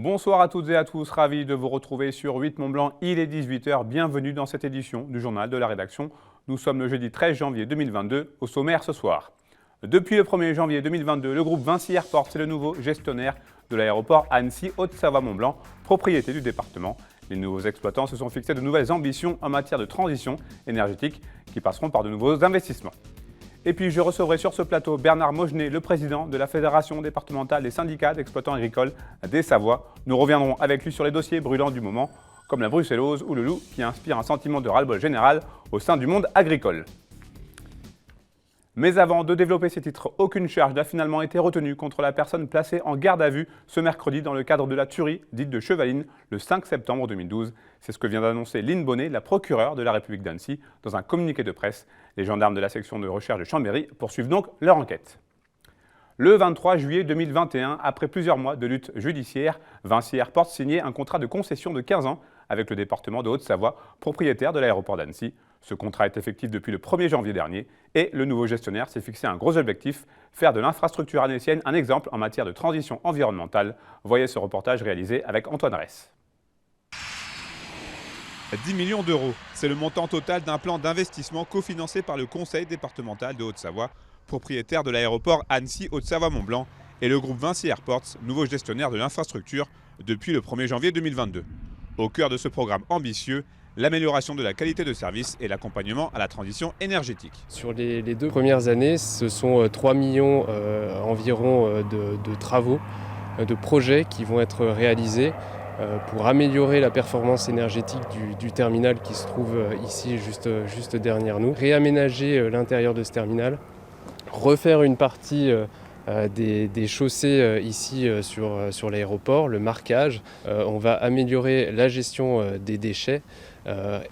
Bonsoir à toutes et à tous, ravi de vous retrouver sur 8 Mont-Blanc, il est 18h, bienvenue dans cette édition du journal de la rédaction. Nous sommes le jeudi 13 janvier 2022, au sommaire ce soir. Depuis le 1er janvier 2022, le groupe Vinci Airports est le nouveau gestionnaire de l'aéroport Annecy-Haute-Savoie-Mont-Blanc, propriété du département. Les nouveaux exploitants se sont fixés de nouvelles ambitions en matière de transition énergétique qui passeront par de nouveaux investissements. Et puis je recevrai sur ce plateau Bernard Mogenet, le président de la Fédération départementale des syndicats d'exploitants agricoles des Savoies. Nous reviendrons avec lui sur les dossiers brûlants du moment, comme la brucellose ou le loup, qui inspire un sentiment de ras-le-bol général au sein du monde agricole. Mais avant de développer ces titres, aucune charge n'a finalement été retenue contre la personne placée en garde à vue ce mercredi dans le cadre de la tuerie dite de Chevaline le 5 septembre 2012. C'est ce que vient d'annoncer Lynne Bonnet, la procureure de la République d'Annecy, dans un communiqué de presse. Les gendarmes de la section de recherche de Chambéry poursuivent donc leur enquête. Le 23 juillet 2021, après plusieurs mois de lutte judiciaire, Vinci Airports signait un contrat de concession de 15 ans avec le département de Haute-Savoie, propriétaire de l'aéroport d'Annecy. Ce contrat est effectif depuis le 1er janvier dernier et le nouveau gestionnaire s'est fixé un gros objectif, faire de l'infrastructure annécienne un exemple en matière de transition environnementale. Voyez ce reportage réalisé avec Antoine Ress. 10 millions d'euros, c'est le montant total d'un plan d'investissement cofinancé par le Conseil départemental de Haute-Savoie, propriétaire de l'aéroport Annecy-Haute-Savoie-Mont-Blanc, et le groupe Vinci Airports, nouveau gestionnaire de l'infrastructure depuis le 1er janvier 2022. Au cœur de ce programme ambitieux, l'amélioration de la qualité de service et l'accompagnement à la transition énergétique. Sur les 2 premières années, ce sont 3 millions environ de travaux, de projets qui vont être réalisés pour améliorer la performance énergétique du terminal qui se trouve ici juste derrière nous, réaménager l'intérieur de ce terminal, refaire une partie des chaussées ici sur l'aéroport, le marquage. On va améliorer la gestion des déchets,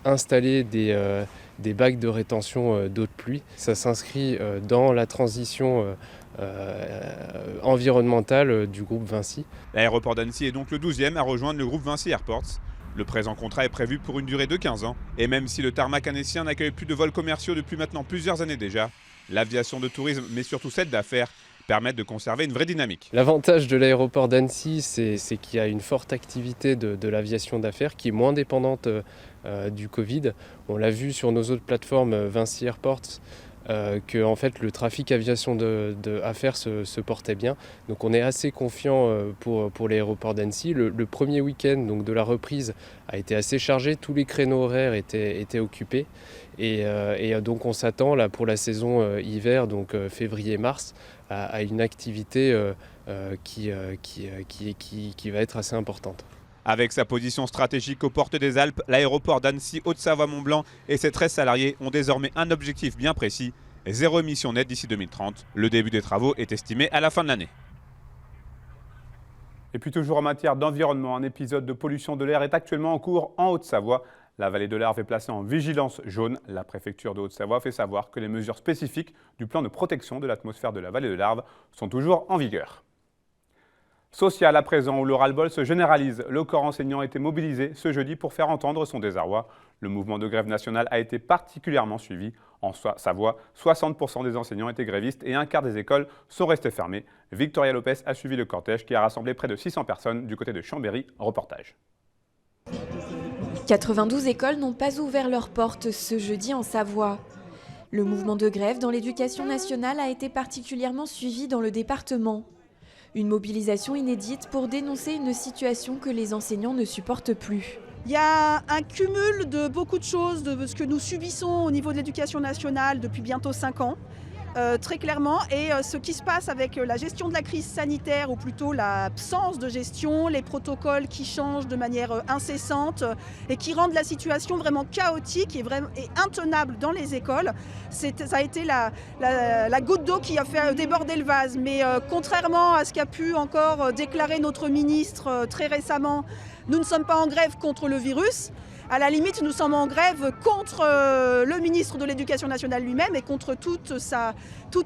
installer des bacs de rétention d'eau de pluie. Ça s'inscrit dans la transition environnementale du groupe Vinci. L'aéroport d'Annecy est donc le 12e à rejoindre le groupe Vinci Airports. Le présent contrat est prévu pour une durée de 15 ans. Et même si le tarmac annécien n'accueille plus de vols commerciaux depuis maintenant plusieurs années déjà, l'aviation de tourisme, mais surtout celle d'affaires, permettent de conserver une vraie dynamique. L'avantage de l'aéroport d'Annecy, c'est qu'il y a une forte activité de l'aviation d'affaires qui est moins dépendante du Covid. On l'a vu sur nos autres plateformes Vinci Airports, que en fait, le trafic aviation d'affaires se portait bien. Donc on est assez confiant pour l'aéroport d'Annecy. Le premier week-end donc, de la reprise a été assez chargé, tous les créneaux horaires étaient occupés. Et donc on s'attend là, pour la saison hiver, donc février-mars, à une activité qui va être assez importante. Avec sa position stratégique aux portes des Alpes, l'aéroport d'Annecy-Haute-Savoie-Mont-Blanc et ses 13 salariés ont désormais un objectif bien précis, 0 émission nette d'ici 2030. Le début des travaux est estimé à la fin de l'année. Et puis toujours en matière d'environnement, un épisode de pollution de l'air est actuellement en cours en Haute-Savoie. La vallée de l'Arve est placée en vigilance jaune. La préfecture de Haute-Savoie fait savoir que les mesures spécifiques du plan de protection de l'atmosphère de la vallée de l'Arve sont toujours en vigueur. Social à présent, où le ras-le-bol se généralise. Le corps enseignant a été mobilisé ce jeudi pour faire entendre son désarroi. Le mouvement de grève nationale a été particulièrement suivi. En Savoie, 60% des enseignants étaient grévistes et un quart des écoles sont restées fermées. Victoria Lopez a suivi le cortège qui a rassemblé près de 600 personnes du côté de Chambéry. Reportage. 92 écoles n'ont pas ouvert leurs portes ce jeudi en Savoie. Le mouvement de grève dans l'éducation nationale a été particulièrement suivi dans le département. Une mobilisation inédite pour dénoncer une situation que les enseignants ne supportent plus. Il y a un cumul de beaucoup de choses, de ce que nous subissons au niveau de l'éducation nationale depuis bientôt 5 ans. Très clairement, et ce qui se passe avec la gestion de la crise sanitaire, ou plutôt l'absence de gestion, les protocoles qui changent de manière incessante et qui rendent la situation vraiment chaotique et intenable dans les écoles. Ça a été la goutte d'eau qui a fait déborder le vase. Mais contrairement à ce qu'a pu encore déclarer notre ministre très récemment, nous ne sommes pas en grève contre le virus. À la limite, nous sommes en grève contre le ministre de l'Éducation nationale lui-même et contre toutes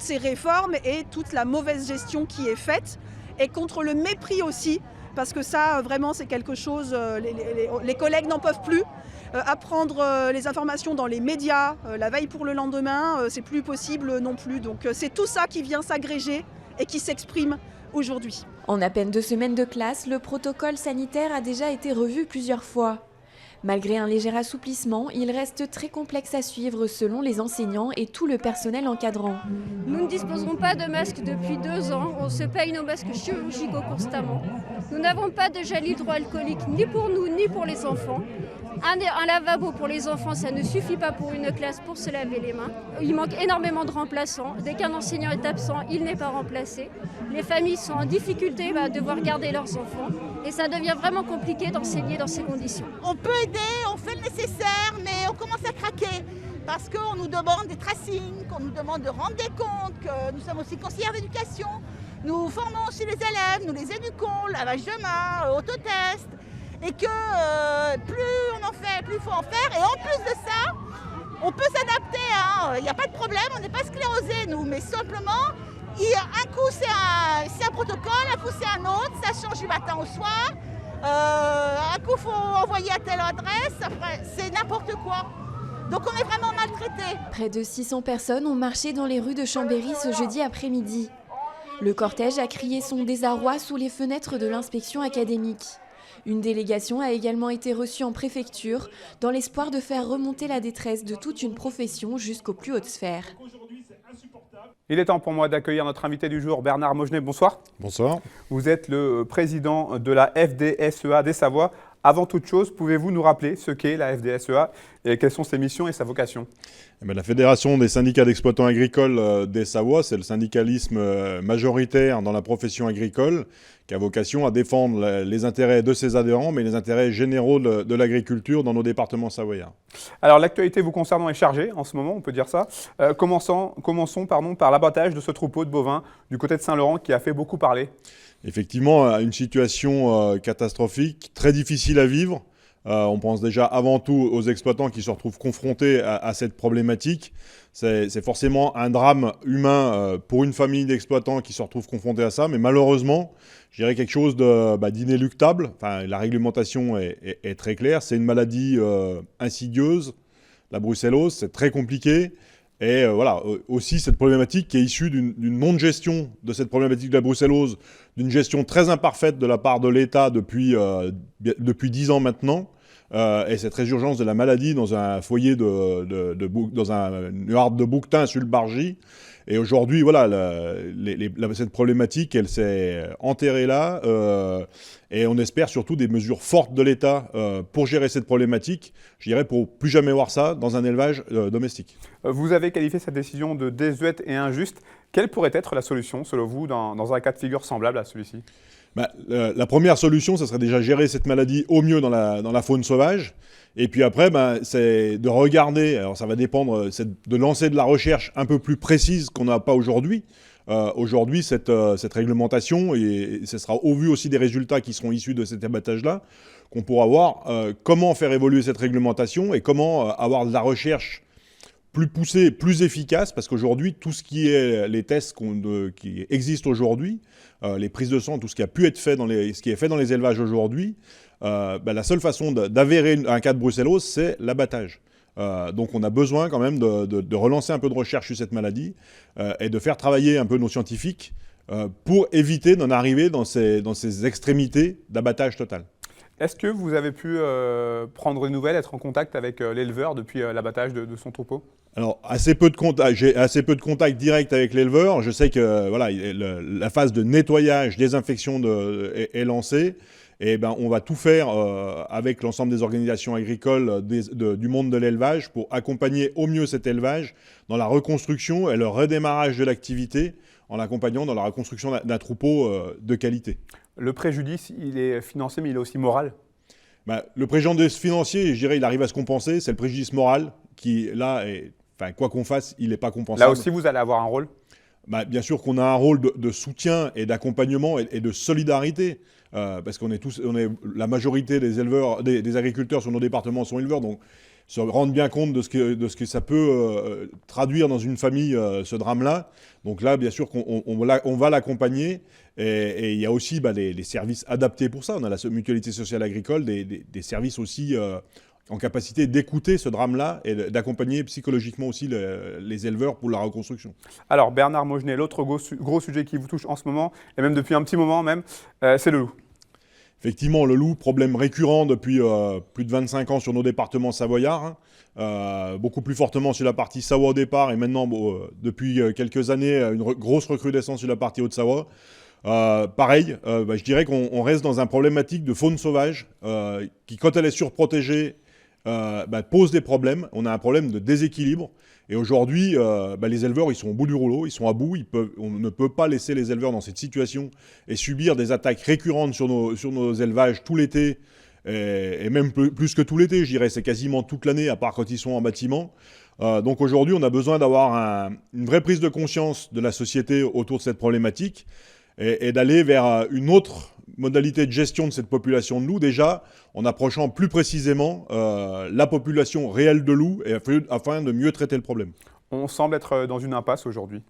ces réformes et toute la mauvaise gestion qui est faite, et contre le mépris aussi, parce que ça, vraiment, c'est quelque chose, les collègues n'en peuvent plus. Apprendre les informations dans les médias, la veille pour le lendemain, c'est plus possible non plus. Donc c'est tout ça qui vient s'agréger et qui s'exprime aujourd'hui. En à peine 2 semaines de classe, le protocole sanitaire a déjà été revu plusieurs fois. Malgré un léger assouplissement, il reste très complexe à suivre selon les enseignants et tout le personnel encadrant. Nous ne disposerons pas de masques depuis 2 ans. On se paye nos masques chirurgicaux constamment. Nous n'avons pas de gel hydroalcoolique ni pour nous ni pour les enfants. Un lavabo pour les enfants, ça ne suffit pas pour une classe pour se laver les mains. Il manque énormément de remplaçants. Dès qu'un enseignant est absent, il n'est pas remplacé. Les familles sont en difficulté à devoir garder leurs enfants. Et ça devient vraiment compliqué d'enseigner dans ces conditions. On peut aider, on fait le nécessaire, mais on commence à craquer. Parce qu'on nous demande des tracings, qu'on nous demande de rendre des comptes, que nous sommes aussi conseillères d'éducation. Nous formons aussi les élèves, nous les éduquons, lavage de main, autotest. Et que plus on en fait, plus il faut en faire. Et en plus de ça, on peut s'adapter. Il n'y a pas de problème, on n'est pas sclérosés, nous. Mais simplement, un coup c'est un protocole, un coup c'est un autre. Ça change du matin au soir. Un coup, il faut envoyer à telle adresse. Après, c'est n'importe quoi. Donc on est vraiment maltraités. Près de 600 personnes ont marché dans les rues de Chambéry ce jeudi après-midi. Le cortège a crié son désarroi sous les fenêtres de l'inspection académique. Une délégation a également été reçue en préfecture dans l'espoir de faire remonter la détresse de toute une profession jusqu'aux plus hautes sphères. Il est temps pour moi d'accueillir notre invité du jour, Bernard Mogenet. Bonsoir. Bonsoir. Vous êtes le président de la FDSEA des Savoies. Avant toute chose, pouvez-vous nous rappeler ce qu'est la FDSEA et quelles sont ses missions et sa vocation ? La Fédération des syndicats d'exploitants agricoles des Savoies, c'est le syndicalisme majoritaire dans la profession agricole qui a vocation à défendre les intérêts de ses adhérents, mais les intérêts généraux de l'agriculture dans nos départements savoyards. Alors l'actualité vous concernant est chargée en ce moment, on peut dire ça. Commençons par l'abattage de ce troupeau de bovins du côté de Saint-Laurent qui a fait beaucoup parler. Effectivement, une situation catastrophique, très difficile à vivre. On pense déjà avant tout aux exploitants qui se retrouvent confrontés à cette problématique. C'est forcément un drame humain pour une famille d'exploitants qui se retrouvent confrontés à ça, mais malheureusement, je dirais quelque chose d'inéluctable. Enfin, la réglementation est très claire. C'est une maladie insidieuse, la brucellose, c'est très compliqué. Et voilà, aussi cette problématique qui est issue d'une non-gestion de cette problématique de la brucellose, d'une gestion très imparfaite de la part de l'État depuis 10 ans maintenant. Et cette résurgence de la maladie dans un foyer dans une harde de bouquetin sur le Bargy. Et aujourd'hui, voilà, cette problématique, elle s'est enterrée là. Et on espère surtout des mesures fortes de l'État pour gérer cette problématique, je dirais pour plus jamais voir ça dans un élevage domestique. Vous avez qualifié cette décision de désuète et injuste. Quelle pourrait être la solution, selon vous, dans un cas de figure semblable à celui-ci ? La première solution, ça serait déjà gérer cette maladie au mieux dans la faune sauvage. Et puis après, c'est de regarder, alors ça va dépendre, de lancer de la recherche un peu plus précise qu'on n'a pas aujourd'hui. Aujourd'hui, cette réglementation, et ce sera au vu aussi des résultats qui seront issus de cet abattage-là, qu'on pourra voir comment faire évoluer cette réglementation et comment avoir de la recherche plus poussée, plus efficace, parce qu'aujourd'hui, tout ce qui est les tests qui existent aujourd'hui, les prises de sang, tout ce qui a pu être fait ce qui est fait dans les élevages aujourd'hui, la seule façon d'avérer un cas de brucellose, c'est l'abattage. Donc on a besoin quand même de relancer un peu de recherche sur cette maladie et de faire travailler un peu nos scientifiques pour éviter d'en arriver dans ces extrémités d'abattage total. Est-ce que vous avez pu prendre des nouvelles, être en contact avec l'éleveur depuis l'abattage de son troupeau ? Alors, j'ai assez peu de contact direct avec l'éleveur. Je sais que voilà, la phase de nettoyage, désinfection est lancée. Et on va tout faire avec l'ensemble des organisations agricoles du monde de l'élevage pour accompagner au mieux cet élevage dans la reconstruction et le redémarrage de l'activité en l'accompagnant dans la reconstruction d'un troupeau de qualité. Le préjudice, il est financier, mais il est aussi moral. Le préjudice financier, je dirais, il arrive à se compenser. C'est le préjudice moral qui, là, quoi qu'on fasse, il n'est pas compensable. Là aussi, vous allez avoir un rôle ? Bien sûr qu'on a un rôle de soutien et d'accompagnement et de solidarité. Parce qu'on est la majorité des éleveurs, des agriculteurs sur nos départements sont éleveurs, donc se rendre bien compte de ce que ça peut traduire dans une famille, ce drame-là. Donc là, bien sûr qu'on va l'accompagner. Et il y a aussi les services adaptés pour ça. On a la mutualité sociale agricole, des services aussi en capacité d'écouter ce drame-là et d'accompagner psychologiquement aussi les éleveurs pour la reconstruction. Alors Bernard Mogenet, l'autre gros sujet qui vous touche en ce moment, et même depuis un petit moment même, c'est le loup. Effectivement, le loup, problème récurrent depuis plus de 25 ans sur nos départements savoyards, beaucoup plus fortement sur la partie Savoie au départ et maintenant depuis quelques années une grosse recrudescence sur la partie Haute-Savoie. Pareil, je dirais qu'on reste dans un problématique de faune sauvage qui, quand elle est surprotégée, pose des problèmes. On a un problème de déséquilibre. Et aujourd'hui, les éleveurs, ils sont au bout du rouleau, ils sont à bout. On ne peut pas laisser les éleveurs dans cette situation et subir des attaques récurrentes sur nos élevages tout l'été, et même plus que tout l'été, je dirais. C'est quasiment toute l'année, à part quand ils sont en bâtiment. Donc aujourd'hui, on a besoin d'avoir une vraie prise de conscience de la société autour de cette problématique et d'aller vers une autre modalité de gestion de cette population de loups, déjà en approchant plus précisément la population réelle de loups afin de mieux traiter le problème. On semble être dans une impasse aujourd'hui.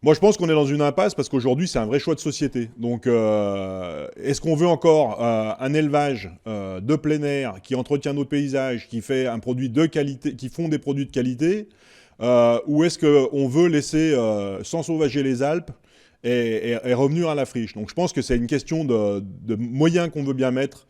Moi, je pense qu'on est dans une impasse parce qu'aujourd'hui, c'est un vrai choix de société. Donc, est-ce qu'on veut encore un élevage de plein air qui entretient nos paysages, qui fait un produit de qualité, qui font des produits de qualité, ou est-ce qu'on veut laisser s'ensauvager les Alpes et revenir à la friche? Donc je pense que c'est une question de moyens qu'on veut bien mettre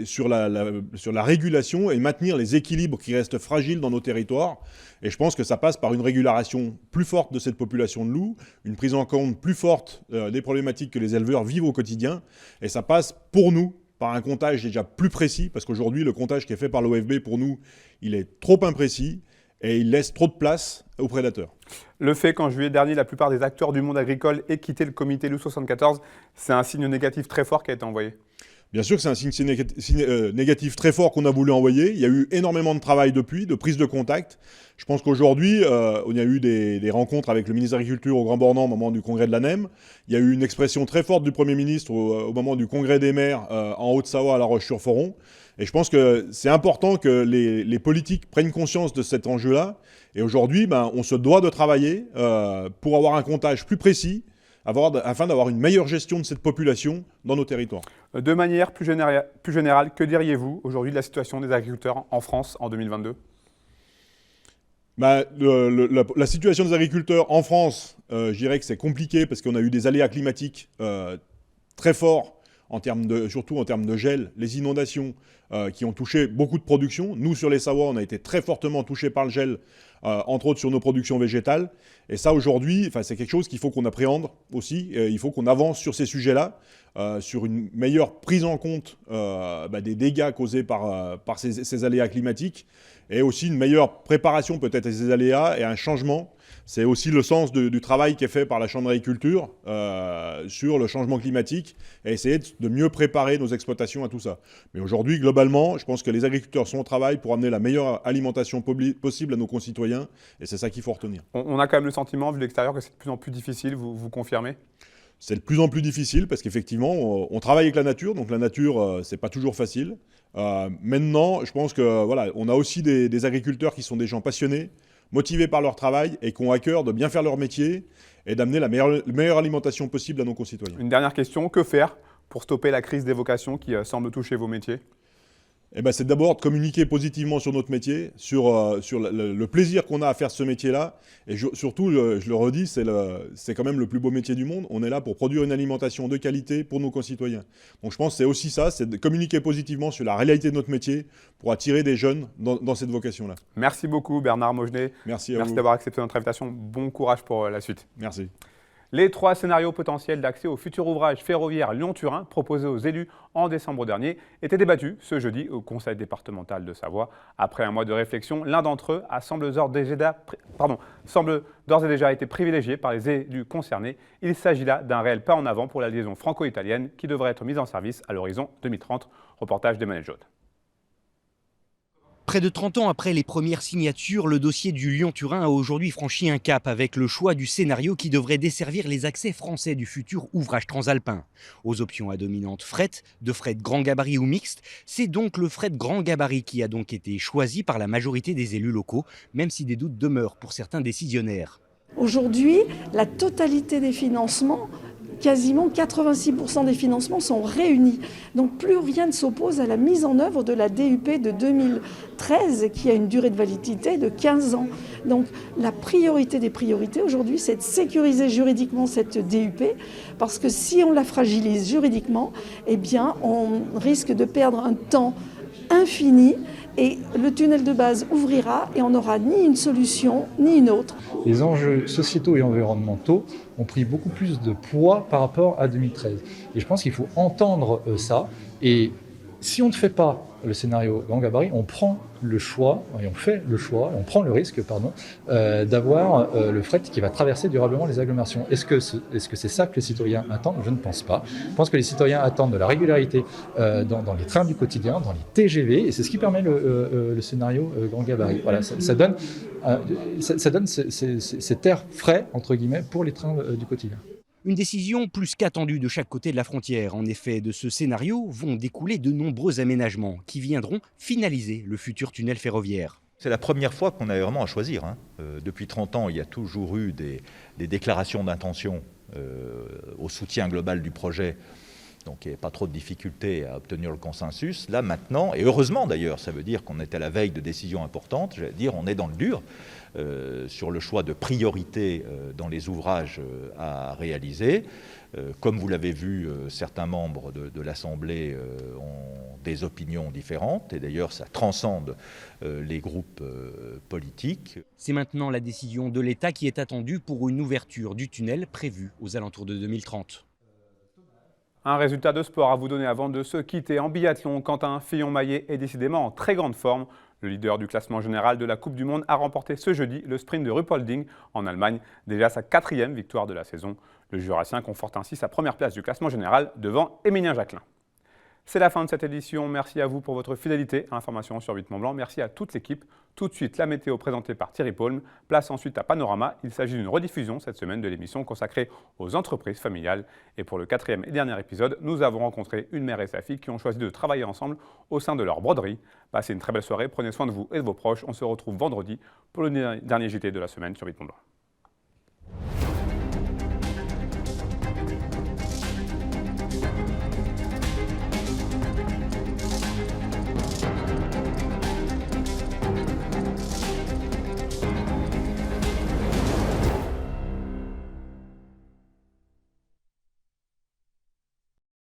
sur la régulation et maintenir les équilibres qui restent fragiles dans nos territoires. Et je pense que ça passe par une régulation plus forte de cette population de loups, une prise en compte plus forte des problématiques que les éleveurs vivent au quotidien. Et ça passe pour nous par un comptage déjà plus précis, parce qu'aujourd'hui le comptage qui est fait par l'OFB pour nous, il est trop imprécis. Et il laisse trop de place aux prédateurs. Le fait qu'en juillet dernier, la plupart des acteurs du monde agricole aient quitté le comité Loup 74, c'est un signe négatif très fort qui a été envoyé. Bien sûr que c'est un signe négatif très fort qu'on a voulu envoyer. Il y a eu énormément de travail depuis, de prise de contact. Je pense qu'aujourd'hui, on y a eu des rencontres avec le ministre de l'Agriculture au Grand Bornand au moment du congrès de la NEM. Il y a eu une expression très forte du Premier ministre au moment du congrès des maires en Haute-Savoie à La Roche-sur-Foron. Et je pense que c'est important que les politiques prennent conscience de cet enjeu-là. Et aujourd'hui, on se doit de travailler pour avoir un comptage plus précis, afin d'avoir une meilleure gestion de cette population dans nos territoires. De manière plus générale, que diriez-vous aujourd'hui de la situation des agriculteurs en France en 2022 ? La situation des agriculteurs en France, je dirais que c'est compliqué parce qu'on a eu des aléas climatiques très forts, surtout en termes de gel, les inondations qui ont touché beaucoup de production. Nous, sur les Savoies, on a été très fortement touchés par le gel, entre autres sur nos productions végétales. Et ça, aujourd'hui, c'est quelque chose qu'il faut qu'on appréhende aussi. Il faut qu'on avance sur ces sujets-là, sur une meilleure prise en compte des dégâts causés par ces aléas climatiques, et aussi une meilleure préparation peut-être à ces aléas et un changement. C'est aussi le sens du travail qui est fait par la Chambre d'agriculture sur le changement climatique et essayer de mieux préparer nos exploitations à tout ça. Mais aujourd'hui, globalement, je pense que les agriculteurs sont au travail pour amener la meilleure alimentation possible à nos concitoyens et c'est ça qu'il faut retenir. On a quand même le sentiment, vu de l'extérieur, que c'est de plus en plus difficile, vous confirmez ? C'est de plus en plus difficile parce qu'effectivement, on travaille avec la nature, donc la nature, c'est pas toujours facile. Maintenant, je pense que on a aussi des agriculteurs qui sont des gens passionnés, motivés par leur travail et qui ont à cœur de bien faire leur métier et d'amener la meilleure alimentation possible à nos concitoyens. Une dernière question, que faire pour stopper la crise des vocations qui semble toucher vos métiers ? C'est d'abord de communiquer positivement sur notre métier, sur le plaisir qu'on a à faire ce métier-là. Et surtout, je le redis, c'est quand même le plus beau métier du monde. On est là pour produire une alimentation de qualité pour nos concitoyens. Donc je pense que c'est aussi ça, c'est de communiquer positivement sur la réalité de notre métier pour attirer des jeunes dans cette vocation-là. Merci beaucoup Bernard Mogenet. Merci à vous. Merci d'avoir accepté notre invitation. Bon courage pour la suite. Merci. Les 3 scénarios potentiels d'accès au futur ouvrage ferroviaire Lyon-Turin proposés aux élus en décembre dernier étaient débattus ce jeudi au Conseil départemental de Savoie. Après un mois de réflexion, l'un d'entre eux semble d'ores et déjà été privilégié par les élus concernés. Il s'agit là d'un réel pas en avant pour la liaison franco-italienne qui devrait être mise en service à l'horizon 2030. Reportage d'Emmanuel Jaude. Près de 30 ans après les premières signatures, le dossier du Lyon-Turin a aujourd'hui franchi un cap avec le choix du scénario qui devrait desservir les accès français du futur ouvrage transalpin. Aux options à dominante fret, de fret grand gabarit ou mixte, c'est donc le fret grand gabarit qui a donc été choisi par la majorité des élus locaux, même si des doutes demeurent pour certains décisionnaires. Aujourd'hui, la totalité des financements quasiment 86% des financements sont réunis. Donc plus rien ne s'oppose à la mise en œuvre de la DUP de 2013 qui a une durée de validité de 15 ans. Donc la priorité des priorités aujourd'hui, c'est de sécuriser juridiquement cette DUP parce que si on la fragilise juridiquement, eh bien on risque de perdre un temps infini et le tunnel de base ouvrira et on n'aura ni une solution ni une autre. Les enjeux sociétaux et environnementaux ont pris beaucoup plus de poids par rapport à 2013. Et je pense qu'il faut entendre ça. Et si on ne fait pas le scénario grand gabarit, on prend le choix, et on fait le choix, on prend le risque, d'avoir le fret qui va traverser durablement les agglomérations. Est-ce que c'est ça que les citoyens attendent? Je ne pense pas. Je pense que les citoyens attendent de la régularité dans les trains du quotidien, dans les TGV, et c'est ce qui permet le scénario grand gabarit. Voilà, ça donne cet air frais, entre guillemets, pour les trains du quotidien. Une décision plus qu'attendue de chaque côté de la frontière. En effet, de ce scénario vont découler de nombreux aménagements qui viendront finaliser le futur tunnel ferroviaire. C'est la première fois qu'on a vraiment à choisir. Depuis 30 ans, il y a toujours eu des déclarations d'intention au soutien global du projet. Donc il n'y avait pas trop de difficultés à obtenir le consensus. Là maintenant, et heureusement d'ailleurs, ça veut dire qu'on est à la veille de décisions importantes, j'allais dire on est dans le dur sur le choix de priorité dans les ouvrages à réaliser. Comme vous l'avez vu, certains membres de l'Assemblée ont des opinions différentes et d'ailleurs ça transcende les groupes politiques. C'est maintenant la décision de l'État qui est attendue pour une ouverture du tunnel prévue aux alentours de 2030. Un résultat de sport à vous donner avant de se quitter. En biathlon, Quentin Fillon-Maillet est décidément en très grande forme. Le leader du classement général de la Coupe du Monde a remporté ce jeudi le sprint de Ruppolding en Allemagne, déjà sa 4e victoire de la saison. Le Jurassien conforte ainsi sa première place du classement général devant Émilien Jacquelin. C'est la fin de cette édition. Merci à vous pour votre fidélité à Information sur 8 Mont-Blanc. Merci à toute l'équipe. Tout de suite, la météo présentée par Thierry Paulme. Place ensuite à Panorama. Il s'agit d'une rediffusion cette semaine de l'émission consacrée aux entreprises familiales. Et pour le 4e et dernier épisode, nous avons rencontré une mère et sa fille qui ont choisi de travailler ensemble au sein de leur broderie. Passez une très belle soirée, prenez soin de vous et de vos proches. On se retrouve vendredi pour le dernier JT de la semaine sur 8 Mont-Blanc.